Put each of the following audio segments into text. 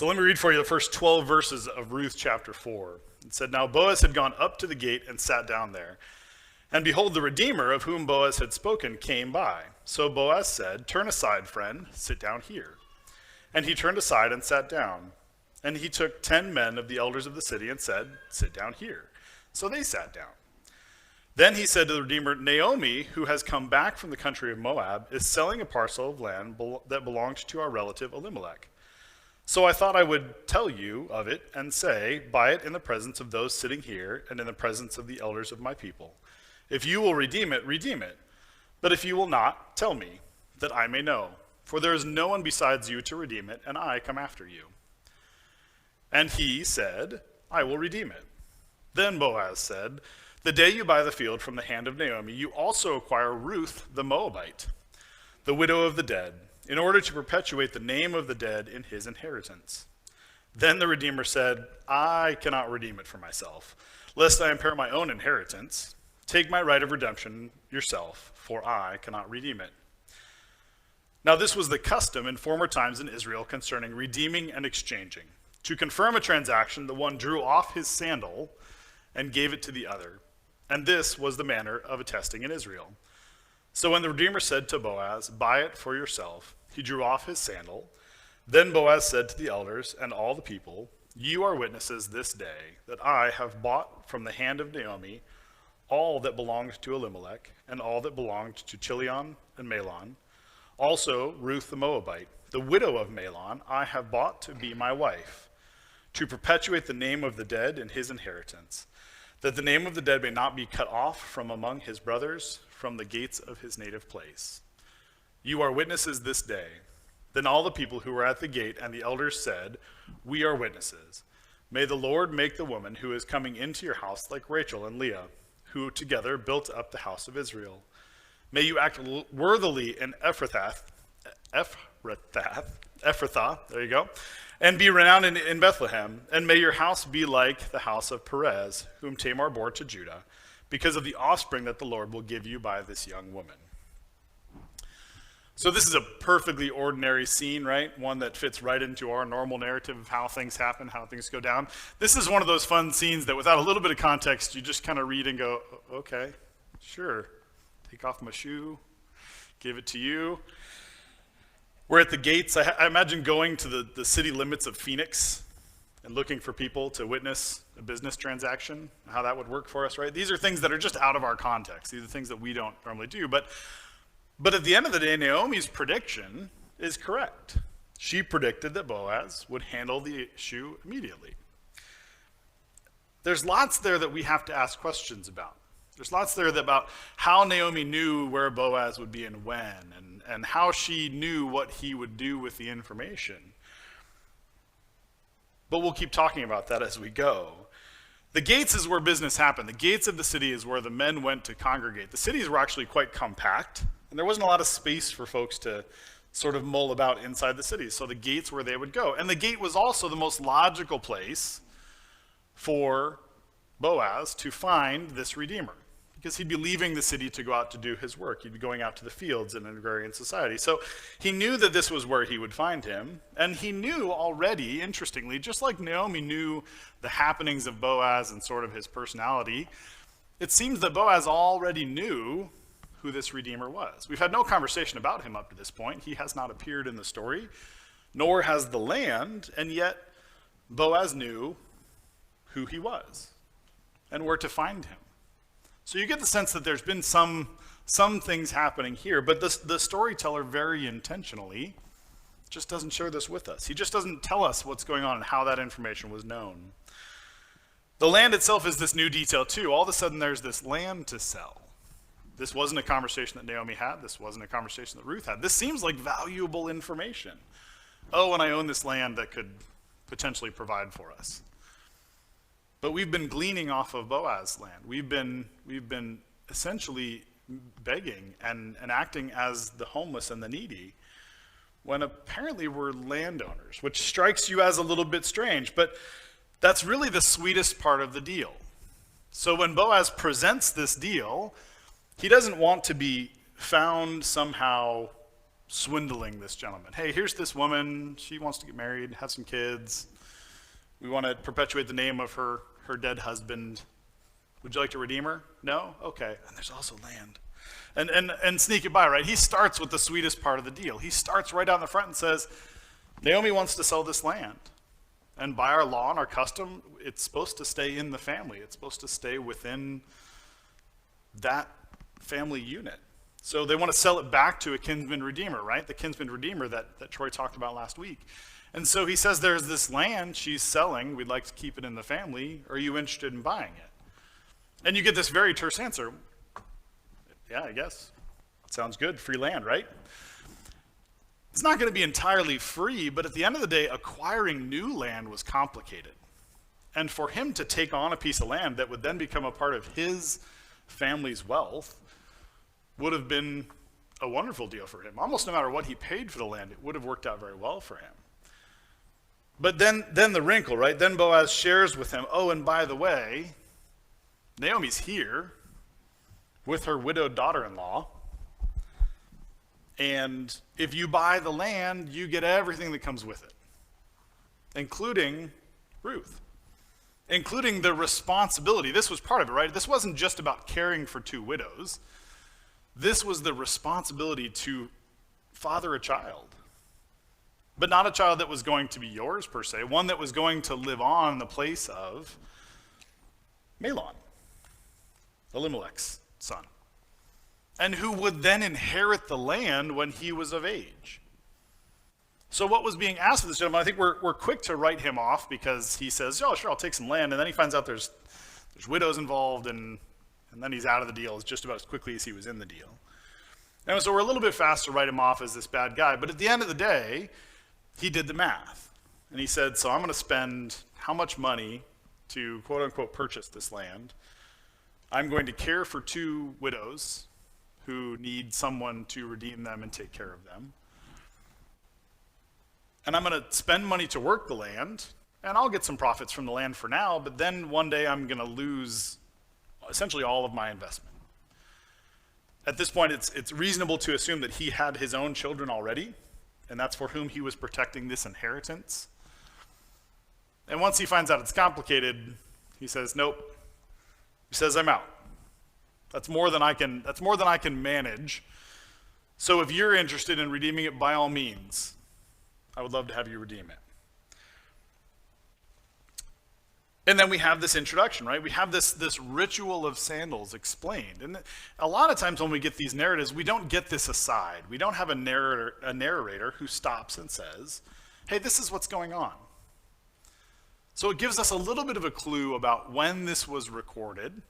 So let me read for you the first 12 verses of Ruth chapter 4. It said, "Now Boaz had gone up to the gate and sat down there. And behold, the Redeemer of whom Boaz had spoken came by. So Boaz said, 'Turn aside, friend, sit down here.' And he turned aside and sat down. And he took 10 men of the elders of the city and said, 'Sit down here.' So they sat down. Then he said to the Redeemer, 'Naomi, who has come back from the country of Moab, is selling a parcel of land that belonged to our relative Elimelech. So I thought I would tell you of it and say, buy it in the presence of those sitting here and in the presence of the elders of my people. If you will redeem it, redeem it. But if you will not, tell me, that I may know. For there is no one besides you to redeem it, and I come after you.' And he said, 'I will redeem it.' Then Boaz said, 'The day you buy the field from the hand of Naomi, you also acquire Ruth the Moabite, the widow of the dead, in order to perpetuate the name of the dead in his inheritance.' Then the Redeemer said, 'I cannot redeem it for myself, lest I impair my own inheritance. Take my right of redemption yourself, for I cannot redeem it.' Now this was the custom in former times in Israel concerning redeeming and exchanging. To confirm a transaction, the one drew off his sandal and gave it to the other. And this was the manner of attesting in Israel. So when the Redeemer said to Boaz, 'Buy it for yourself,' he drew off his sandal. Then Boaz said to the elders and all the people, 'You are witnesses this day that I have bought from the hand of Naomi all that belonged to Elimelech and all that belonged to Chilion and Mahlon. Also Ruth the Moabite, the widow of Mahlon, I have bought to be my wife, to perpetuate the name of the dead in his inheritance, that the name of the dead may not be cut off from among his brothers, from the gates of his native place. You are witnesses this day.' Then all the people who were at the gate and the elders said, 'We are witnesses. May the Lord make the woman who is coming into your house like Rachel and Leah, who together built up the house of Israel. May you act worthily in Ephrathah, there you go, and be renowned in Bethlehem, and may your house be like the house of Perez, whom Tamar bore to Judah, because of the offspring that the Lord will give you by this young woman.'" So this is a perfectly ordinary scene, right? One that fits right into our normal narrative of how things happen, how things go down. This is one of those fun scenes that without a little bit of context, you just kind of read and go, okay, sure. Take off my shoe, give it to you. We're at the gates. I imagine going to the city limits of Phoenix and looking for people to witness a business transaction, how that would work for us, right? These are things that are just out of our context. These are things that we don't normally do. But at the end of the day, Naomi's prediction is correct. She predicted that Boaz would handle the issue immediately. There's lots there that we have to ask questions about. There's lots there about how Naomi knew where Boaz would be and when, and how she knew what he would do with the information. But we'll keep talking about that as we go. The gates is where business happened. The gates of the city is where the men went to congregate. The cities were actually quite compact, and there wasn't a lot of space for folks to sort of mull about inside the cities. So the gates where they would go. And the gate was also the most logical place for Boaz to find this Redeemer, because he'd be leaving the city to go out to do his work. He'd be going out to the fields in an agrarian society. So he knew that this was where he would find him. And he knew already, interestingly, just like Naomi knew the happenings of Boaz and sort of his personality, it seems that Boaz already knew who this Redeemer was. We've had no conversation about him up to this point. He has not appeared in the story, nor has the land, and yet Boaz knew who he was and where to find him. So you get the sense that there's been some things happening here, but the storyteller very intentionally just doesn't share this with us. He just doesn't tell us what's going on and how that information was known. The land itself is this new detail too. All of a sudden there's this land to sell. This wasn't a conversation that Naomi had. This wasn't a conversation that Ruth had. This seems like valuable information. Oh, and I own this land that could potentially provide for us. But we've been gleaning off of Boaz's land. We've been essentially begging and acting as the homeless and the needy when apparently we're landowners, which strikes you as a little bit strange, but that's really the sweetest part of the deal. So when Boaz presents this deal, he doesn't want to be found somehow swindling this gentleman. Hey, here's this woman. She wants to get married, have some kids. We want to perpetuate the name of her dead husband. Would you like to redeem her? No? Okay. And there's also land. And sneak it by, right? He starts with the sweetest part of the deal. He starts right down the front and says, Naomi wants to sell this land. And by our law and our custom, it's supposed to stay in the family. It's supposed to stay within that family unit. So they want to sell it back to a kinsman redeemer, right? The kinsman redeemer that Troy talked about last week. And so he says, there's this land she's selling. We'd like to keep it in the family. Are you interested in buying it? And you get this very terse answer. Yeah, I guess. Sounds good. Free land, right? It's not going to be entirely free, but at the end of the day, acquiring new land was complicated. And for him to take on a piece of land that would then become a part of his family's wealth would have been a wonderful deal for him. Almost no matter what he paid for the land, it would have worked out very well for him. But then the wrinkle, right? Then Boaz shares with him, oh, and by the way, Naomi's here with her widowed daughter-in-law. And if you buy the land, you get everything that comes with it, including Ruth, including the responsibility. This was part of it, right? This wasn't just about caring for two widows. This was the responsibility to father a child, but not a child that was going to be yours per se, one that was going to live on in the place of Mahlon, Elimelech's son, and who would then inherit the land when he was of age. So what was being asked of this gentleman, I think we're quick to write him off because he says, oh, sure, I'll take some land, and then he finds out there's widows involved, and then he's out of the deal just about as quickly as he was in the deal. And so we're a little bit fast to write him off as this bad guy, but at the end of the day, he did the math. And he said, so I'm going to spend how much money to quote-unquote purchase this land? I'm going to care for two widows who need someone to redeem them and take care of them. And I'm going to spend money to work the land, and I'll get some profits from the land for now, but then one day I'm going to lose essentially all of my investment. At this point, it's reasonable to assume that he had his own children already, and that's for whom he was protecting this inheritance. And once he finds out it's complicated, he says, nope. He says, I'm out. That's more than I can manage. So if you're interested in redeeming it, by all means, I would love to have you redeem it. And then we have this introduction, right? We have this ritual of sandals explained. And a lot of times when we get these narratives, we don't get this aside. We don't have a narrator who stops and says, hey, this is what's going on. So it gives us a little bit of a clue about when this was recorded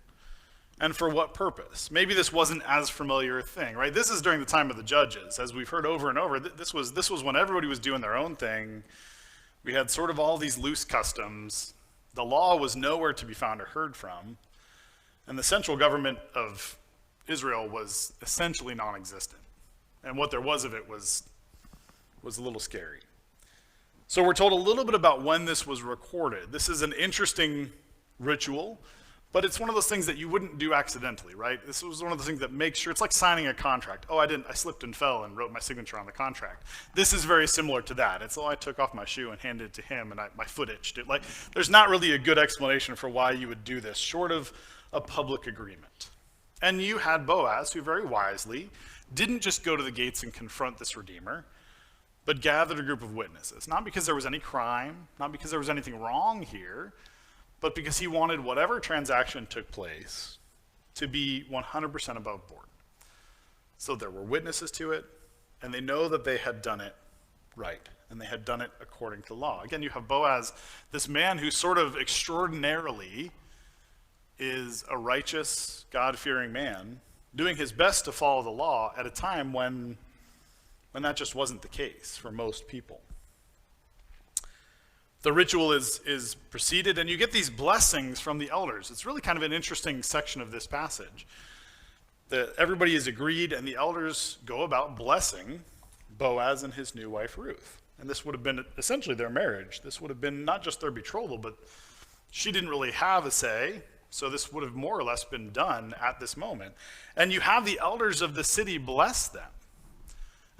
and for what purpose. Maybe this wasn't as familiar a thing, right? This is during the time of the judges. As we've heard over and over, this was when everybody was doing their own thing. We had sort of all these loose customs. The law was nowhere to be found or heard from, and the central government of Israel was essentially non-existent. And what there was of it was a little scary. So we're told a little bit about when this was recorded. This is an interesting ritual, but it's one of those things that you wouldn't do accidentally, right? This was one of the things that makes sure, it's like signing a contract. Oh, I slipped and fell and wrote my signature on the contract. This is very similar to that. It's, I took off my shoe and handed it to him, and my foot itched. There's not really a good explanation for why you would do this, short of a public agreement. And you had Boaz, who very wisely didn't just go to the gates and confront this redeemer, but gathered a group of witnesses. Not because there was any crime, not because there was anything wrong here, but because he wanted whatever transaction took place to be 100% above board. So there were witnesses to it, and they know that they had done it right, and they had done it according to law. Again, you have Boaz, this man who sort of extraordinarily is a righteous, God-fearing man, doing his best to follow the law at a time when that just wasn't the case for most people. The ritual is preceded, and you get these blessings from the elders. It's really kind of an interesting section of this passage. Everybody is agreed, and the elders go about blessing Boaz and his new wife, Ruth. And this would have been essentially their marriage. This would have been not just their betrothal, but she didn't really have a say, so this would have more or less been done at this moment. And you have the elders of the city bless them.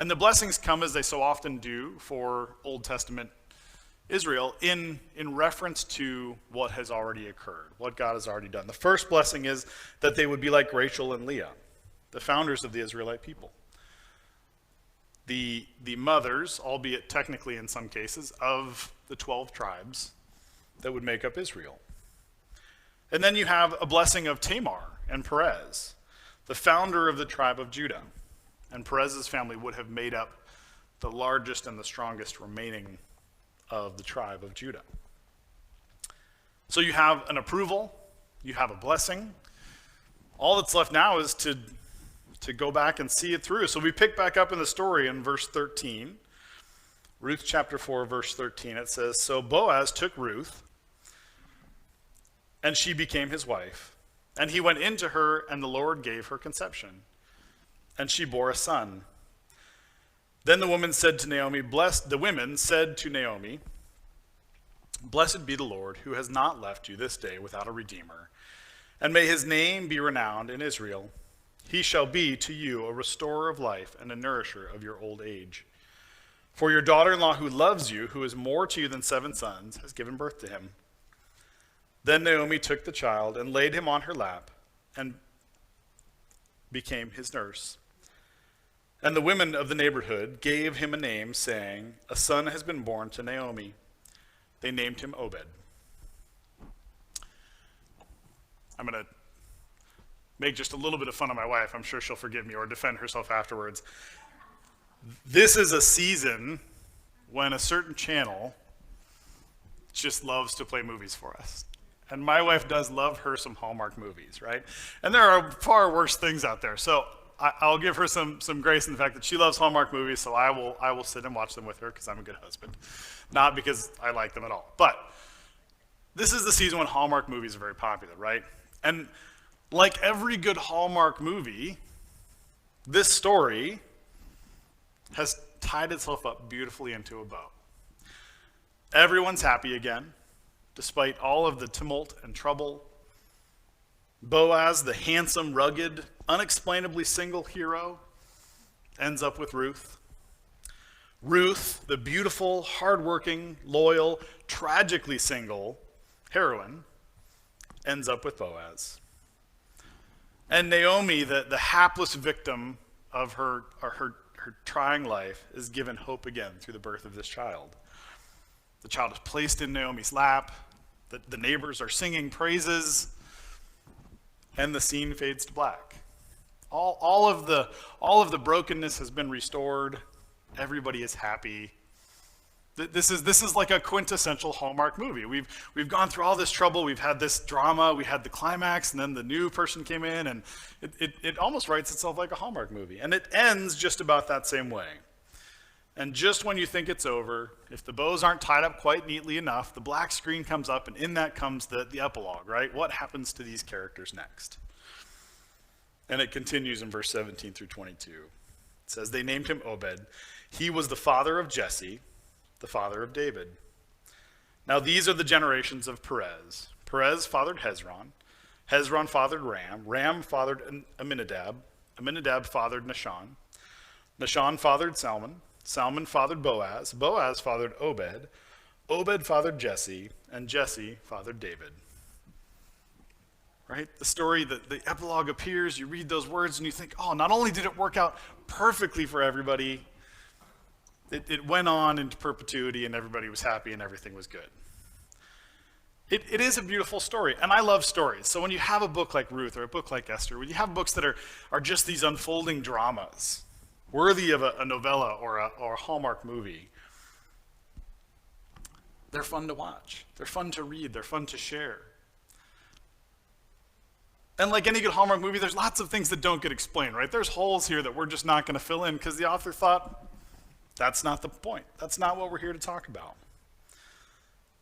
And the blessings come, as they so often do for Old Testament Israel, in reference to what has already occurred, what God has already done. The first blessing is that they would be like Rachel and Leah, the founders of the Israelite people. The mothers, albeit technically in some cases, of the 12 tribes that would make up Israel. And then you have a blessing of Tamar and Perez, the founder of the tribe of Judah. And Perez's family would have made up the largest and the strongest remaining of the tribe of Judah. So you have an approval, you have a blessing. All that's left now is to go back and see it through. So we pick back up in the story in verse 13. Ruth chapter 4, verse 13, it says, "So Boaz took Ruth, and she became his wife. And he went into her, and the Lord gave her conception. And she bore a son. Then the women said to Naomi, blessed be the Lord, who has not left you this day without a redeemer. And may his name be renowned in Israel. He shall be to you a restorer of life and a nourisher of your old age. For your daughter-in-law who loves you, who is more to you than 7 sons, has given birth to him." Then Naomi took the child and laid him on her lap and became his nurse. And the women of the neighborhood gave him a name, saying, "A son has been born to Naomi." They named him Obed. I'm going to make just a little bit of fun of my wife. I'm sure she'll forgive me or defend herself afterwards. This is a season when a certain channel just loves to play movies for us. And my wife does love her some Hallmark movies, right? And there are far worse things out there. So I'll give her some grace in the fact that she loves Hallmark movies, so I will sit and watch them with her because I'm a good husband. Not because I like them at all. But this is the season when Hallmark movies are very popular, right? And like every good Hallmark movie, this story has tied itself up beautifully into a bow. Everyone's happy again, despite all of the tumult and trouble. Boaz, the handsome, rugged, unexplainably single hero, ends up with Ruth. Ruth, the beautiful, hardworking, loyal, tragically single heroine, ends up with Boaz. And Naomi, the hapless victim of her trying life, is given hope again through the birth of this child. The child is placed in Naomi's lap. The neighbors are singing praises, and the scene fades to black. All of the brokenness has been restored. Everybody is happy. This is like a quintessential Hallmark movie. We've gone through all this trouble. We've had this drama. We had the climax, and then the new person came in, and it almost writes itself like a Hallmark movie. And it ends just about that same way. And just when you think it's over, if the bows aren't tied up quite neatly enough, the black screen comes up, and in that comes the epilogue, right? What happens to these characters next? And it continues in verse 17 through 22. It says, "They named him Obed. He was the father of Jesse, the father of David. Now these are the generations of Perez. Perez fathered Hezron. Hezron fathered Ram. Ram fathered Amminadab. Amminadab fathered Nahshon. Nahshon fathered Salmon. Salmon fathered Boaz. Boaz fathered Obed. Obed fathered Jesse. And Jesse fathered David." Right? The story, the epilogue appears, you read those words and you think, oh, not only did it work out perfectly for everybody, it went on into perpetuity and everybody was happy and everything was good. It is a beautiful story, and I love stories. So when you have a book like Ruth or a book like Esther, when you have books that are just these unfolding dramas, worthy of a novella or a Hallmark movie, they're fun to watch. They're fun to read. They're fun to share. And like any good Hallmark movie, there's lots of things that don't get explained, right? There's holes here that we're just not going to fill in because the author thought, that's not the point. That's not what we're here to talk about.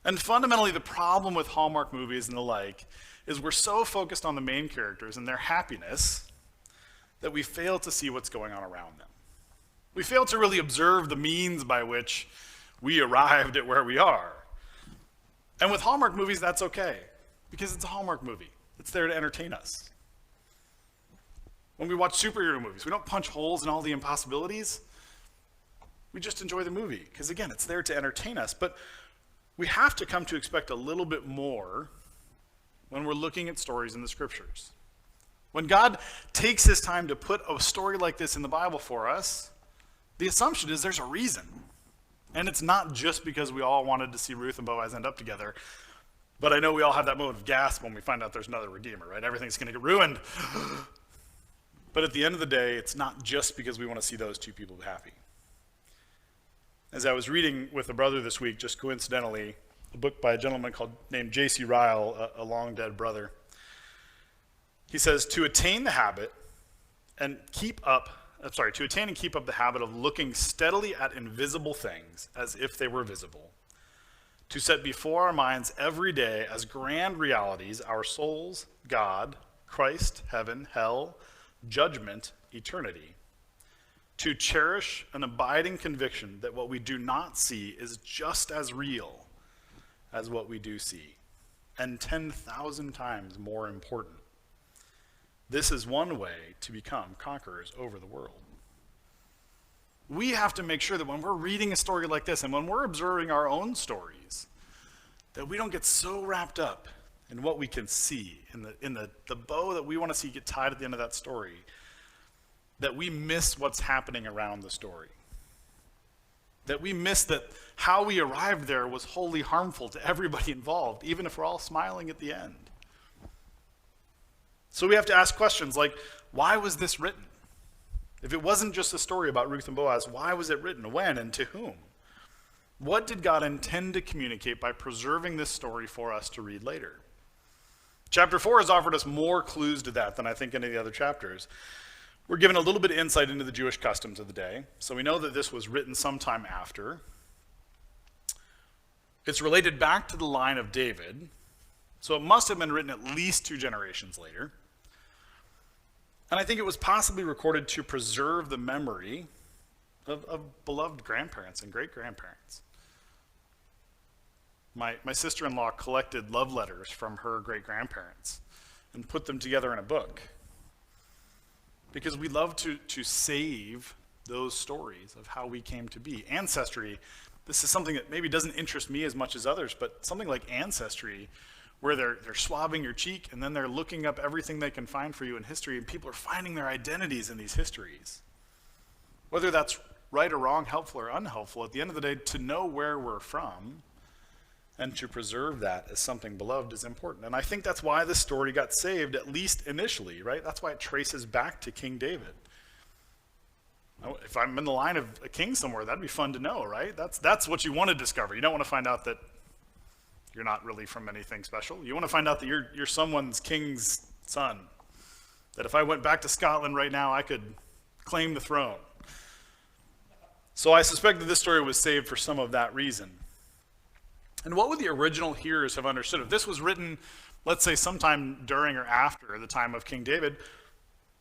And fundamentally, the problem with Hallmark movies and the like is we're so focused on the main characters and their happiness that we fail to see what's going on around them. We fail to really observe the means by which we arrived at where we are. And with Hallmark movies, that's okay, because it's a Hallmark movie. It's there to entertain us. When we watch superhero movies, we don't punch holes in all the impossibilities. we just enjoy the movie. Because again, it's there to entertain us. But we have to come to expect a little bit more when we're looking at stories in the scriptures. When God takes his time to put a story like this in the Bible for us, the assumption is there's a reason. And it's not just because we all wanted to see Ruth and Boaz end up together. But I know we all have that moment of gasp when we find out there's another redeemer, right? Everything's going to get ruined. But at the end of the day, it's not just because we want to see those two people happy. As I was reading with a brother this week, just coincidentally, a book by a gentleman named J.C. Ryle, a long dead brother. He says, to attain and keep up the habit of looking steadily at invisible things as if they were visible, to set before our minds every day as grand realities our souls, God, Christ, heaven, hell, judgment, eternity, to cherish an abiding conviction that what we do not see is just as real as what we do see, and 10,000 times more important. This is one way to become conquerors over the world. We have to make sure that when we're reading a story like this and when we're observing our own stories, that we don't get so wrapped up in what we can see, in the bow that we want to see get tied at the end of that story, that we miss what's happening around the story. That we miss that how we arrived there was wholly harmful to everybody involved, even if we're all smiling at the end. So we have to ask questions like, why was this written? If it wasn't just a story about Ruth and Boaz, why was it written? When and to whom? What did God intend to communicate by preserving this story for us to read later? Chapter 4 has offered us more clues to that than I think any of the other chapters. We're given a little bit of insight into the Jewish customs of the day. So we know that this was written sometime after. It's related back to the line of David. So it must have been written at least 2 generations later. And I think it was possibly recorded to preserve the memory of beloved grandparents and great-grandparents. My sister-in-law collected love letters from her great-grandparents and put them together in a book. Because we love to save those stories of how we came to be. Ancestry, this is something that maybe doesn't interest me as much as others, but something like Ancestry, where they're swabbing your cheek and then they're looking up everything they can find for you in history, and people are finding their identities in these histories. Whether that's right or wrong, helpful or unhelpful, at the end of the day, to know where we're from and to preserve that as something beloved is important. And I think that's why this story got saved, at least initially, right? That's why it traces back to King David. If I'm in the line of a king somewhere, that'd be fun to know, right? That's what you want to discover. You don't want to find out that you're not really from anything special. You want to find out that you're someone's king's son. That if I went back to Scotland right now, I could claim the throne. So I suspect that this story was saved for some of that reason. And what would the original hearers have understood? If this was written, let's say, sometime during or after the time of King David,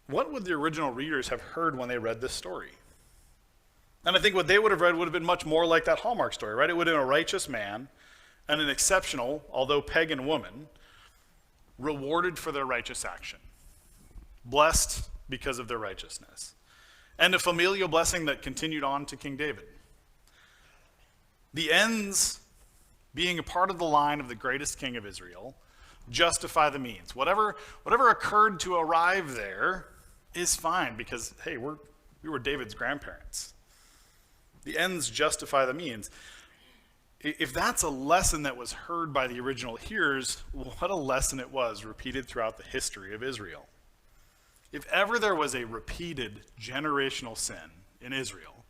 what would the original readers have heard when they read this story? And I think what they would have read would have been much more like that Hallmark story, right? It would have been a righteous man and an exceptional, although pagan woman, rewarded for their righteous action, blessed because of their righteousness, and a familial blessing that continued on to King David. The ends being a part of the line of the greatest king of Israel justify the means. Whatever occurred to arrive there is fine because, hey, we were David's grandparents. The ends justify the means. If that's a lesson that was heard by the original hearers, what a lesson it was repeated throughout the history of Israel. If ever there was a repeated generational sin in Israel,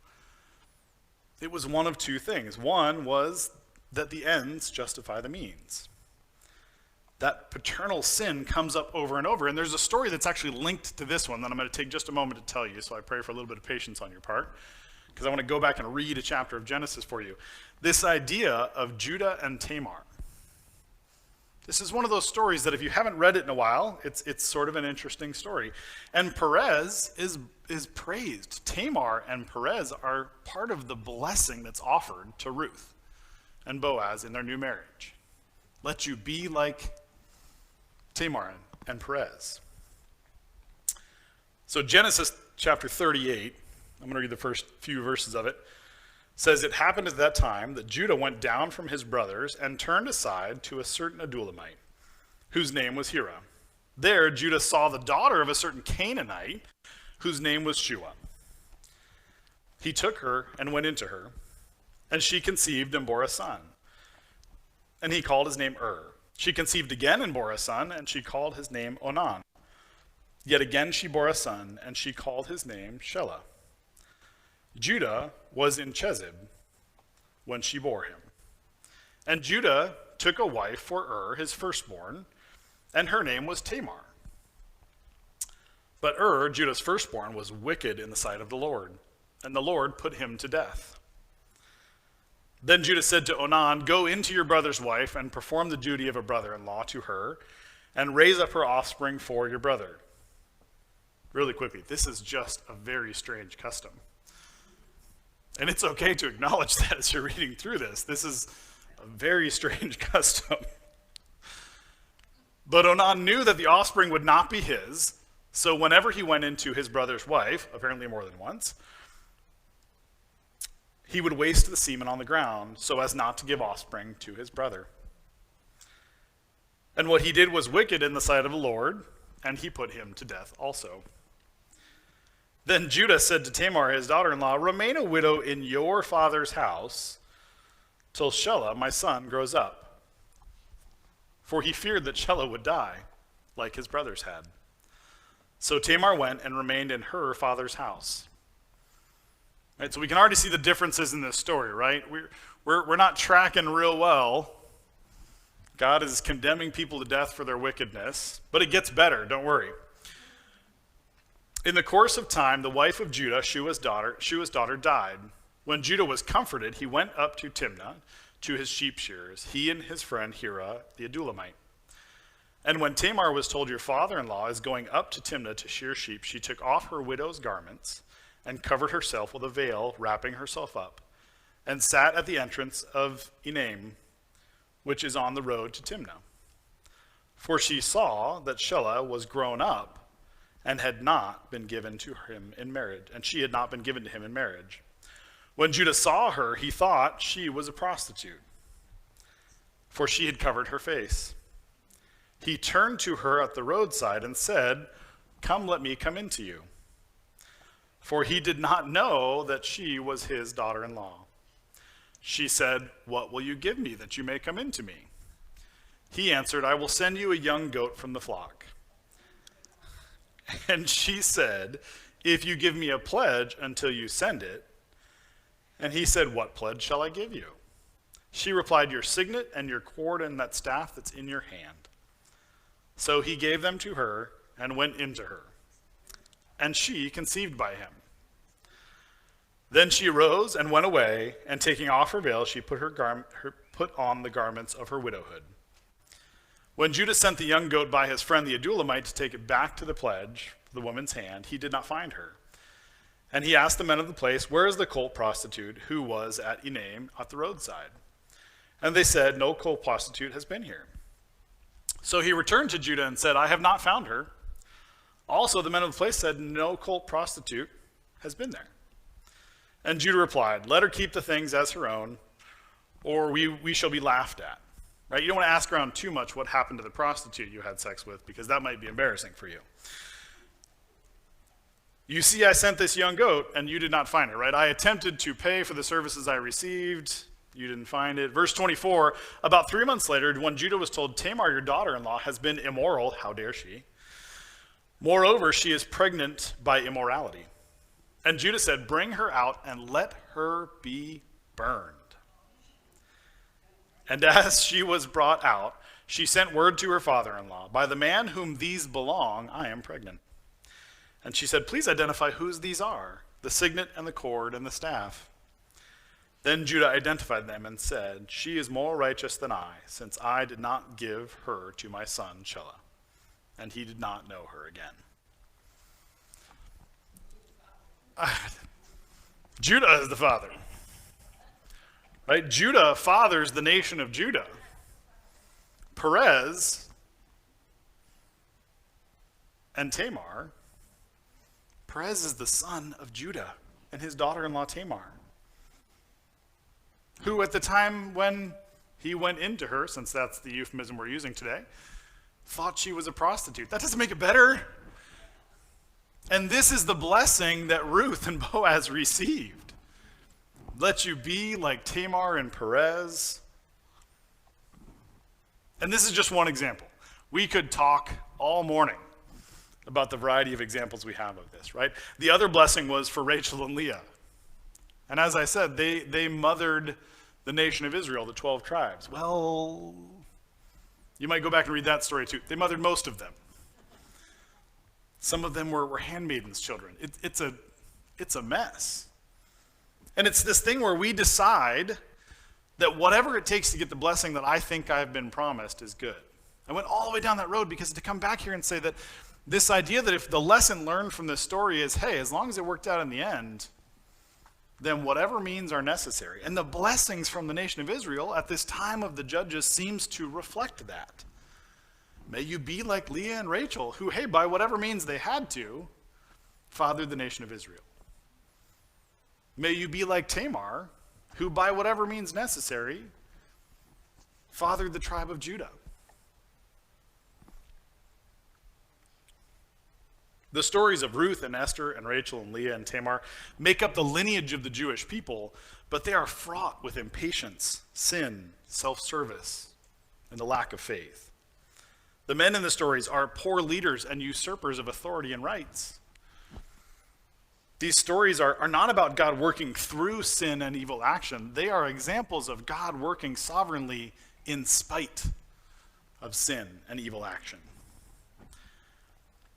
it was one of two things. One was that the ends justify the means. That paternal sin comes up over and over. And there's a story that's actually linked to this one that I'm going to take just a moment to tell you. So I pray for a little bit of patience on your part, because I want to go back and read a chapter of Genesis for you. This idea of Judah and Tamar. This is one of those stories that if you haven't read it in a while, it's sort of an interesting story. And Perez is praised. Tamar and Perez are part of the blessing that's offered to Ruth and Boaz in their new marriage. Let you be like Tamar and Perez. So Genesis chapter 38, I'm going to read the first few verses of it. says it happened at that time that Judah went down from his brothers and turned aside to a certain Adulamite, whose name was Hira. There Judah saw the daughter of a certain Canaanite, whose name was Shua. He took her and went into her, and she conceived and bore a son. And he called his name She conceived again and bore a son, and she called his name Onan. Yet again she bore a son, and she called his name Shelah. Judah was in Chezib when she bore him. And Judah took a wife for his firstborn, and her name was Tamar. But Judah's firstborn, was wicked in the sight of the Lord, and the Lord put him to death. Then Judah said to Onan, "Go into your brother's wife and perform the duty of a brother-in-law to her, and raise up her offspring for your brother." Really quickly, this is just a very strange custom. And it's okay to acknowledge that as you're reading through this. This is a very strange custom. But Onan knew that the offspring would not be his, so whenever he went into his brother's wife, apparently more than once, he would waste the semen on the ground so as not to give offspring to his brother. And what he did was wicked in the sight of the Lord, and he put him to death also. Then Judah said to Tamar, his daughter-in-law, "Remain a widow in your father's house till Shelah, my son, grows up." For he feared that Shelah would die, like his brothers had. So Tamar went and remained in her father's house. Right, so we can already see the differences in this story, right? We're not tracking real well. God is condemning people to death for their wickedness, but it gets better, don't worry. In the course of time, the wife of Judah, Shua's daughter, died. When Judah was comforted, he went up to Timnah, to his sheep shearers, he and his friend Hira, the Adulamite. And when Tamar was told, "Your father-in-law is going up to Timnah to shear sheep," she took off her widow's garments and covered herself with a veil, wrapping herself up, and sat at the entrance of Enaim, which is on the road to Timnah. For she saw that Shelah was grown up and had not been given to him in marriage, and she had not been given to him in marriage. When Judah saw her, he thought she was a prostitute, for she had covered her face. He turned to her at the roadside and said, "Come, let me come into you." For he did not know that she was his daughter-in-law. She said, "What will you give me that you may come into me?" He answered, "I will send you a young goat from the flock." And she said, "If you give me a pledge until you send it." And he said, "What pledge shall I give you?" She replied, "Your signet and your cord and that staff that's in your hand." So he gave them to her and went into her. And she conceived by him. Then she rose and went away, and taking off her veil, she put on the garments of her widowhood. When Judah sent the young goat by his friend the Adulamite to take it back to the pledge, the woman's hand, he did not find her. And he asked the men of the place, "Where is the cult prostitute who was at Enaim at the roadside?" And they said, "No cult prostitute has been here." So he returned to Judah and said, "I have not found her." Also the men of the place said, "No cult prostitute has been there." And Judah replied, "Let her keep the things as her own, or we shall be laughed at." Right? You don't want to ask around too much what happened to the prostitute you had sex with, because that might be embarrassing for you. "You see, I sent this young goat, and you did not find it," right? "I attempted to pay for the services I received. You didn't find it." Verse 24, about 3 months later, when Judah was told, "Tamar, your daughter-in-law, has been immoral," how dare she? "Moreover, she is pregnant by immorality." And Judah said, "Bring her out and let her be burned." And as she was brought out, she sent word to her father-in-law, "By the man whom these belong, I am pregnant." And she said, "Please identify whose these are, the signet and the cord and the staff." Then Judah identified them and said, "She is more righteous than I, since I did not give her to my son Shelah." And he did not know her again. Judah is the father. Right? Judah fathers the nation of Judah. Perez and Tamar. Perez is the son of Judah and his daughter-in-law Tamar. who at the time when he went into her, since that's the euphemism we're using today, thought she was a prostitute. That doesn't make it better. And this is the blessing that Ruth and Boaz received. Let you be like Tamar and Perez. And this is just one example. We could talk all morning about the variety of examples we have of this, right? The other blessing was for Rachel and Leah. And as I said, they mothered the nation of Israel, the 12 tribes. Well, you might go back and read that story too. They mothered most of them. Some of them were handmaidens' children. It's a mess. And it's this thing where we decide that whatever it takes to get the blessing that I think I've been promised is good. I went all the way down that road because to come back here and say that this idea that if the lesson learned from this story is, hey, as long as it worked out in the end, then whatever means are necessary. And the blessings from the nation of Israel at this time of the judges seems to reflect that. May you be like Leah and Rachel, who, hey, by whatever means they had to, fathered the nation of Israel. May you be like Tamar, who by whatever means necessary, fathered the tribe of Judah. The stories of Ruth and Esther and Rachel and Leah and Tamar make up the lineage of the Jewish people, but they are fraught with impatience, sin, self-service, and the lack of faith. The men in the stories are poor leaders and usurpers of authority and rights. These stories are not about God working through sin and evil action. They are examples of God working sovereignly in spite of sin and evil action.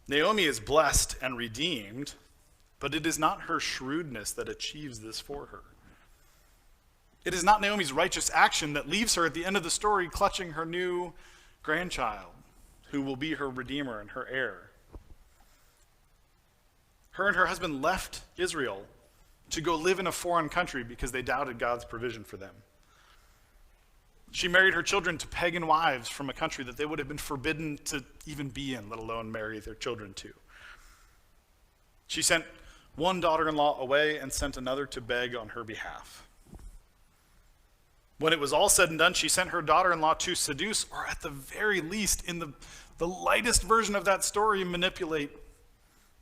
Naomi is blessed and redeemed, but it is not her shrewdness that achieves this for her. It is not Naomi's righteous action that leaves her at the end of the story clutching her new grandchild, who will be her redeemer and her heir. Her and her husband left Israel to go live in a foreign country because they doubted God's provision for them. She married her children to pagan wives from a country that they would have been forbidden to even be in, let alone marry their children to. She sent one daughter-in-law away and sent another to beg on her behalf. When it was all said and done, she sent her daughter-in-law to seduce, or at the very least, in the lightest version of that story, manipulate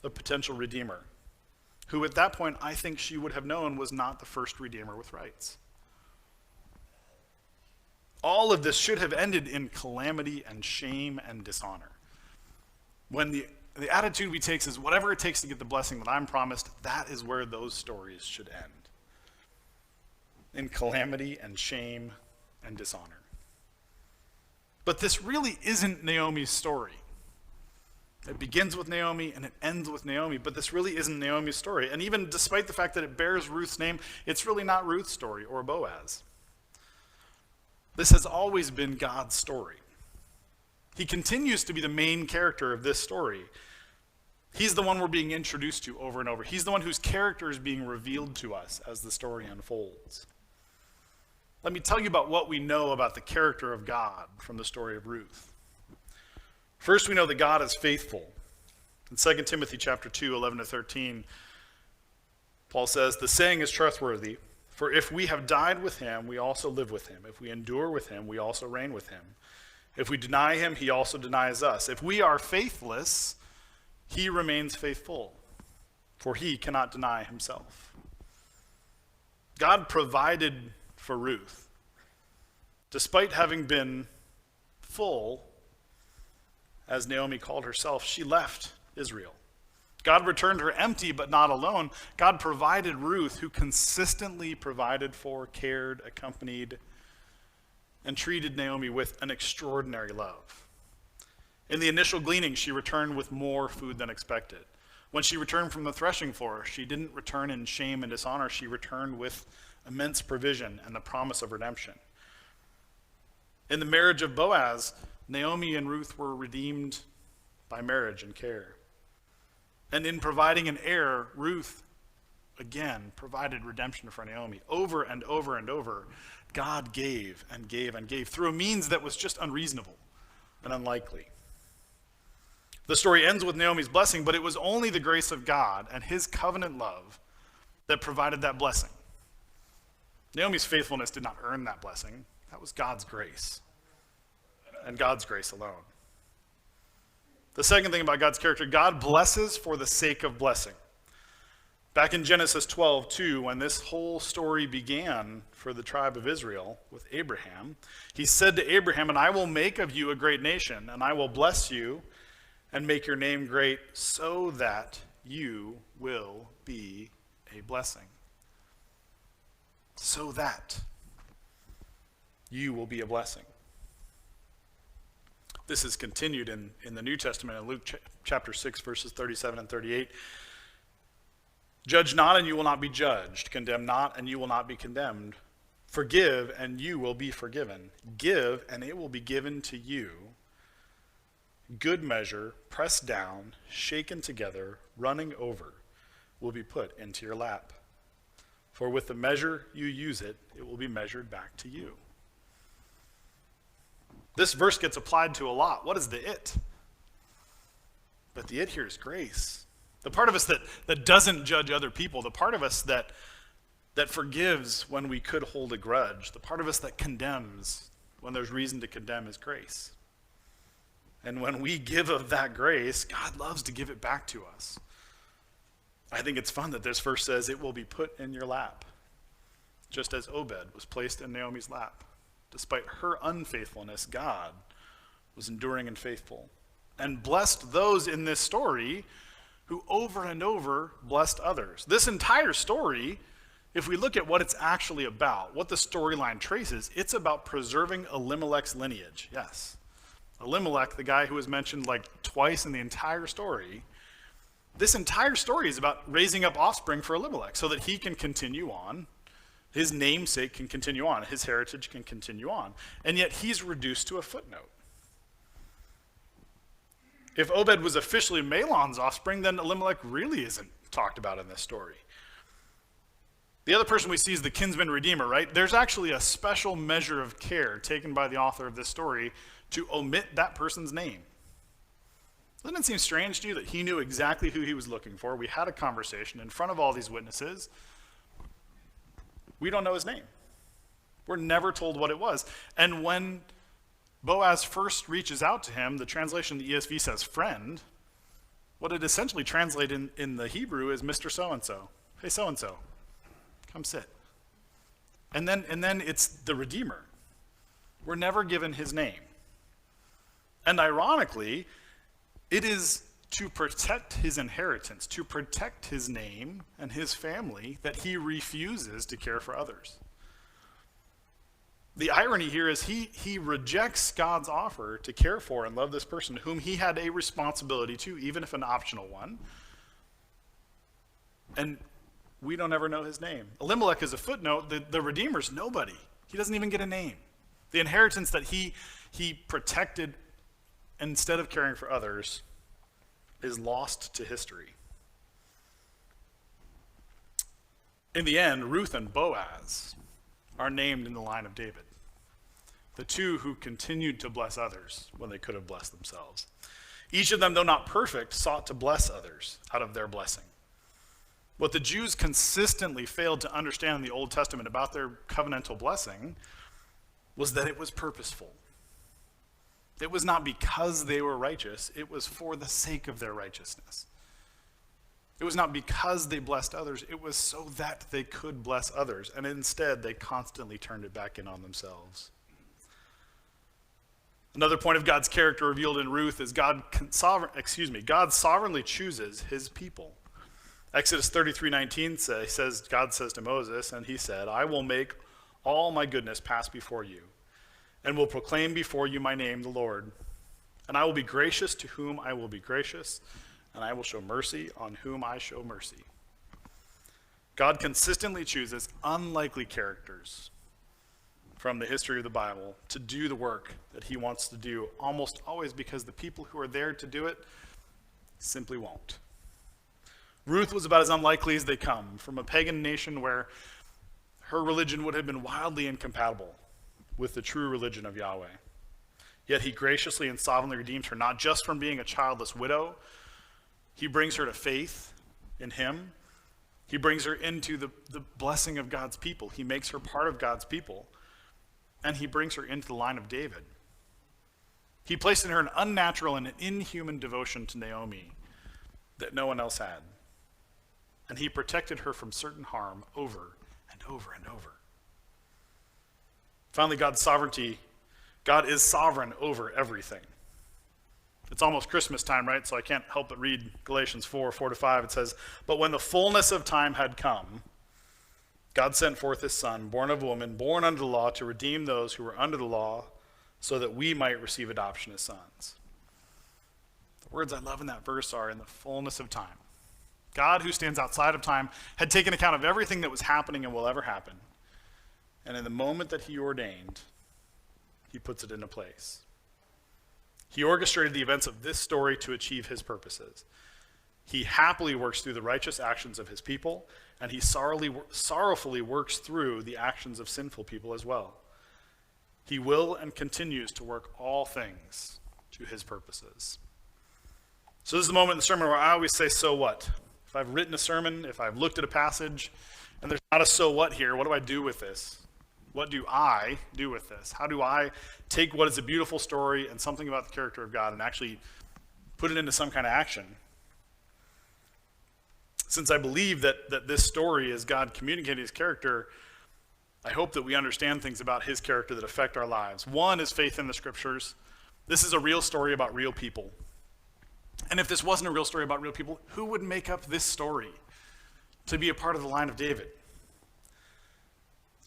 a potential redeemer, who at that point I think she would have known was not the first redeemer with rights. All of this should have ended in calamity and shame and dishonor. When the attitude we take is whatever it takes to get the blessing that I'm promised, that is where those stories should end. In calamity and shame and dishonor. But this really isn't Naomi's story. It begins with Naomi and it ends with Naomi, but this really isn't Naomi's story. And even despite the fact that it bears Ruth's name, it's really not Ruth's story or Boaz. This has always been God's story. He continues to be the main character of this story. He's the one we're being introduced to over and over. He's the one whose character is being revealed to us as the story unfolds. Let me tell you about what we know about the character of God from the story of Ruth. First, we know that God is faithful. In 2 Timothy chapter 2, 11 to 13, Paul says, "The saying is trustworthy, for if we have died with him, we also live with him. If we endure with him, we also reign with him. If we deny him, he also denies us. If we are faithless, he remains faithful, for he cannot deny himself." God provided for Ruth. Despite having been full, as Naomi called herself, she left Israel. God returned her empty but not alone. God provided Ruth, who consistently provided for, cared, accompanied, and treated Naomi with an extraordinary love. In the initial gleaning, she returned with more food than expected. When she returned from the threshing floor, she didn't return in shame and dishonor. She returned with immense provision and the promise of redemption. In the marriage of Boaz, Naomi and Ruth were redeemed by marriage and care. And in providing an heir, Ruth, again, provided redemption for Naomi. Over and over and over, God gave and gave and gave through a means that was just unreasonable and unlikely. The story ends with Naomi's blessing, but it was only the grace of God and his covenant love that provided that blessing. Naomi's faithfulness did not earn that blessing. That was God's grace, and God's grace alone. The second thing about God's character, God blesses for the sake of blessing. Back in Genesis 12:2, when this whole story began for the tribe of Israel with Abraham, he said to Abraham, "And I will make of you a great nation, and I will bless you and make your name great so that you will be a blessing." So that you will be a blessing. This is continued in the New Testament in Luke chapter 6, verses 37 and 38. "Judge not, and you will not be judged. Condemn not, and you will not be condemned. Forgive, and you will be forgiven. Give, and it will be given to you. Good measure, pressed down, shaken together, running over, will be put into your lap. For with the measure you use it, it will be measured back to you." This verse gets applied to a lot. What is the it? But the it here is grace. The part of us that doesn't judge other people, the part of us that forgives when we could hold a grudge, the part of us that condemns when there's reason to condemn is grace. And when we give of that grace, God loves to give it back to us. I think it's fun that this verse says it will be put in your lap, just as Obed was placed in Naomi's lap. Despite her unfaithfulness, God was enduring and faithful and blessed those in this story who over and over blessed others. This entire story, if we look at what it's actually about, what the storyline traces, it's about preserving Elimelech's lineage. Yes. Elimelech, the guy who was mentioned like twice in the entire story, this entire story is about raising up offspring for Elimelech so that he can continue on. His namesake can continue on. His heritage can continue on. And yet he's reduced to a footnote. If Obed was officially Mahlon's offspring, then Elimelech really isn't talked about in this story. The other person we see is the kinsman redeemer, right? There's actually a special measure of care taken by the author of this story to omit that person's name. Doesn't it seem strange to you that he knew exactly who he was looking for? We had a conversation in front of all these witnesses. We don't know his name. We're never told what it was. And when Boaz first reaches out to him, the translation in the ESV says friend. What it essentially translates in the Hebrew is Mr. So-and-so. Hey, so-and-so, come sit. And then it's the Redeemer. We're never given his name. And ironically, it is to protect his inheritance, to protect his name and his family, that he refuses to care for others. The irony here is he rejects God's offer to care for and love this person whom he had a responsibility to, even if an optional one. And we don't ever know his name. Elimelech is a footnote. The Redeemer's nobody. He doesn't even get a name. The inheritance that he protected instead of caring for others is lost to history. In the end, Ruth and Boaz are named in the line of David, the two who continued to bless others when they could have blessed themselves. Each of them, though not perfect, sought to bless others out of their blessing. What the Jews consistently failed to understand in the Old Testament about their covenantal blessing was that it was purposeful. It was not because they were righteous, it was for the sake of their righteousness. It was not because they blessed others, it was so that they could bless others. And instead, they constantly turned it back in on themselves. Another point of God's character revealed in Ruth is God sovereignly chooses his people. Exodus 33:19 says, God says to Moses, and he said, "I will make all my goodness pass before you, and will proclaim before you my name, the Lord. And I will be gracious to whom I will be gracious, and I will show mercy on whom I show mercy." God consistently chooses unlikely characters from the history of the Bible to do the work that he wants to do, almost always because the people who are there to do it simply won't. Ruth was about as unlikely as they come, from a pagan nation where her religion would have been wildly incompatible with the true religion of Yahweh. Yet he graciously and sovereignly redeems her, not just from being a childless widow. He brings her to faith in him He brings her into the blessing of God's people. He makes her part of God's people. And he brings her into the line of David. He placed in her an unnatural and an inhuman devotion to Naomi that no one else had. And he protected her from certain harm over and over and over. Finally, God's sovereignty. God is sovereign over everything. It's almost Christmas time, right? So I can't help but read Galatians 4:4-5. It says, "But when the fullness of time had come, God sent forth his son, born of a woman, born under the law, to redeem those who were under the law, so that we might receive adoption as sons." The words I love in that verse are, "in the fullness of time." God, who stands outside of time, had taken account of everything that was happening and will ever happen. And in the moment that he ordained, he puts it into place. He orchestrated the events of this story to achieve his purposes. He happily works through the righteous actions of his people, and he sorrowfully works through the actions of sinful people as well. He will and continues to work all things to his purposes. So this is the moment in the sermon where I always say, so what? If I've written a sermon, if I've looked at a passage, and there's not a so what here, what do I do with this? What do I do with this? How do I take what is a beautiful story and something about the character of God and actually put it into some kind of action? Since I believe that this story is God communicating his character, I hope that we understand things about his character that affect our lives. One is faith in the scriptures. This is a real story about real people. And if this wasn't a real story about real people, who would make up this story to be a part of the line of David?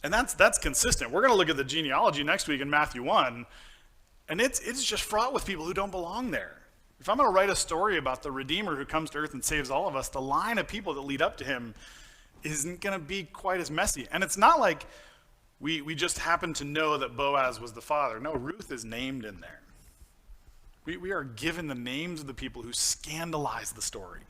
And that's consistent. We're going to look at the genealogy next week in Matthew 1, and it's just fraught with people who don't belong there. If I'm going to write a story about the Redeemer who comes to earth and saves all of us, the line of people that lead up to him isn't going to be quite as messy. And it's not like we just happen to know that Boaz was the father. No, Ruth is named in there. We are given the names of the people who scandalize the story.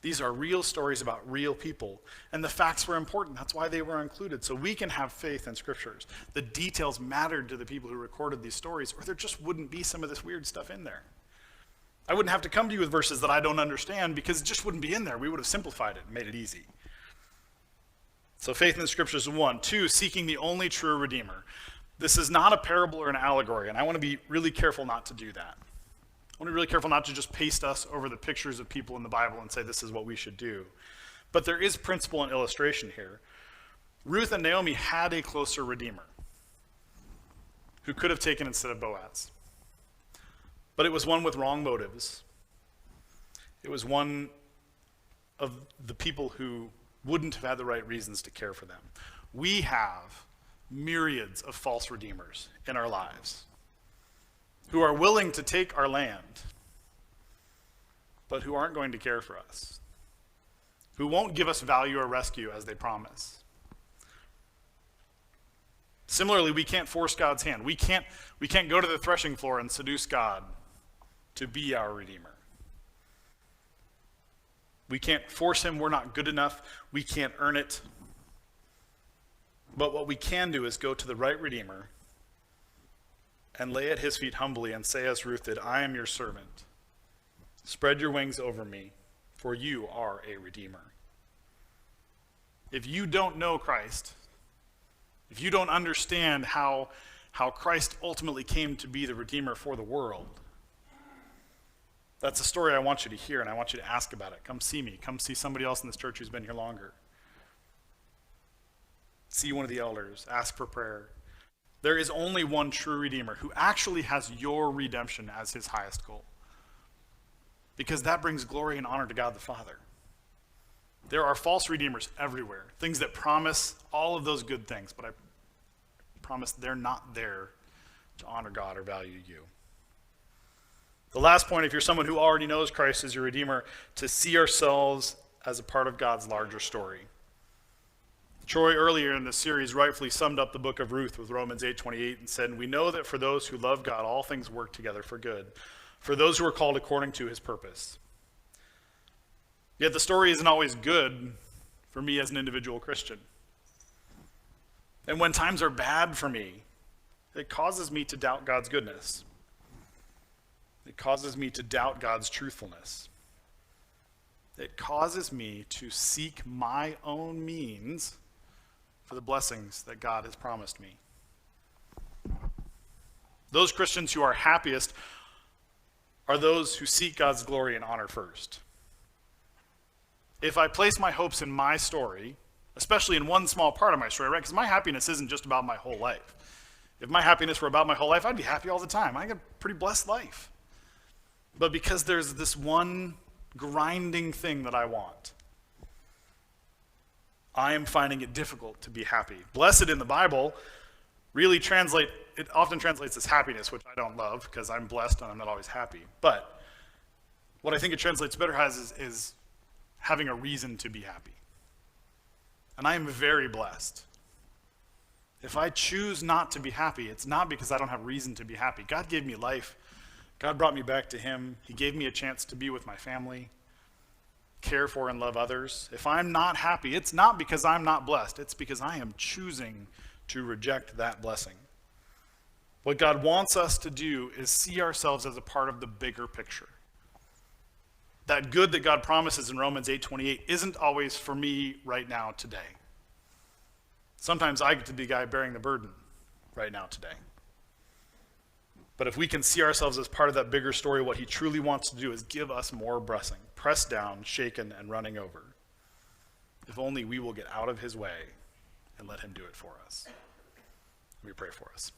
These are real stories about real people, and the facts were important. That's why they were included, so we can have faith in scriptures. The details mattered to the people who recorded these stories, or there just wouldn't be some of this weird stuff in there. I wouldn't have to come to you with verses that I don't understand because it just wouldn't be in there. We would have simplified it and made it easy. So faith in the scriptures is one. Two, seeking the only true Redeemer. This is not a parable or an allegory, and I want to be really careful not to do that. I want to be really careful not to just paste us over the pictures of people in the Bible and say this is what we should do. But there is principle and illustration here. Ruth and Naomi had a closer Redeemer who could have taken instead of Boaz. But it was one with wrong motives. It was one of the people who wouldn't have had the right reasons to care for them. We have myriads of false redeemers in our lives who are willing to take our land, but who aren't going to care for us, who won't give us value or rescue as they promise. Similarly, we can't force God's hand. We can't go to the threshing floor and seduce God to be our Redeemer. We can't force him. We're not good enough. We can't earn it. But what we can do is go to the right Redeemer and lay at his feet humbly and say as Ruth did, I am your servant. Spread your wings over me, for you are a Redeemer. If you don't know Christ, if you don't understand how Christ ultimately came to be the Redeemer for the world, that's a story I want you to hear, and I want you to ask about it. Come see me. Come see somebody else in this church who's been here longer. See one of the elders. Ask for prayer. There is only one true Redeemer who actually has your redemption as his highest goal, because that brings glory and honor to God the Father. There are false redeemers everywhere, things that promise all of those good things, but I promise they're not there to honor God or value you. The last point, if you're someone who already knows Christ as your Redeemer, to see ourselves as a part of God's larger story. Troy earlier in the series rightfully summed up the book of Ruth with Romans 8:28 and said, we know that for those who love God, all things work together for good, for those who are called according to his purpose. Yet the story isn't always good for me as an individual Christian. And when times are bad for me, it causes me to doubt God's goodness. It causes me to doubt God's truthfulness. it causes me to seek my own means for the blessings that God has promised me. Those Christians who are happiest are those who seek God's glory and honor first. If I place my hopes in my story, especially in one small part of my story, right? Because my happiness isn't just about my whole life. If my happiness were about my whole life, I'd be happy all the time. I got a pretty blessed life. But because there's this one grinding thing that I want, I am finding it difficult to be happy. Blessed in the Bible it often translates as happiness, which I don't love because I'm blessed and I'm not always happy. But what I think it translates better as is having a reason to be happy. And I am very blessed. If I choose not to be happy, it's not because I don't have reason to be happy. God gave me life. God brought me back to him. He gave me a chance to be with my family, care for and love others. If I'm not happy, it's not because I'm not blessed. It's because I am choosing to reject that blessing. What God wants us to do is see ourselves as a part of the bigger picture. That good that God promises in Romans 8:28 isn't always for me right now today. Sometimes I get to be the guy bearing the burden right now today. But if we can see ourselves as part of that bigger story, what he truly wants to do is give us more blessing, pressed down, shaken, and running over. If only we will get out of his way and let him do it for us. Let me pray for us.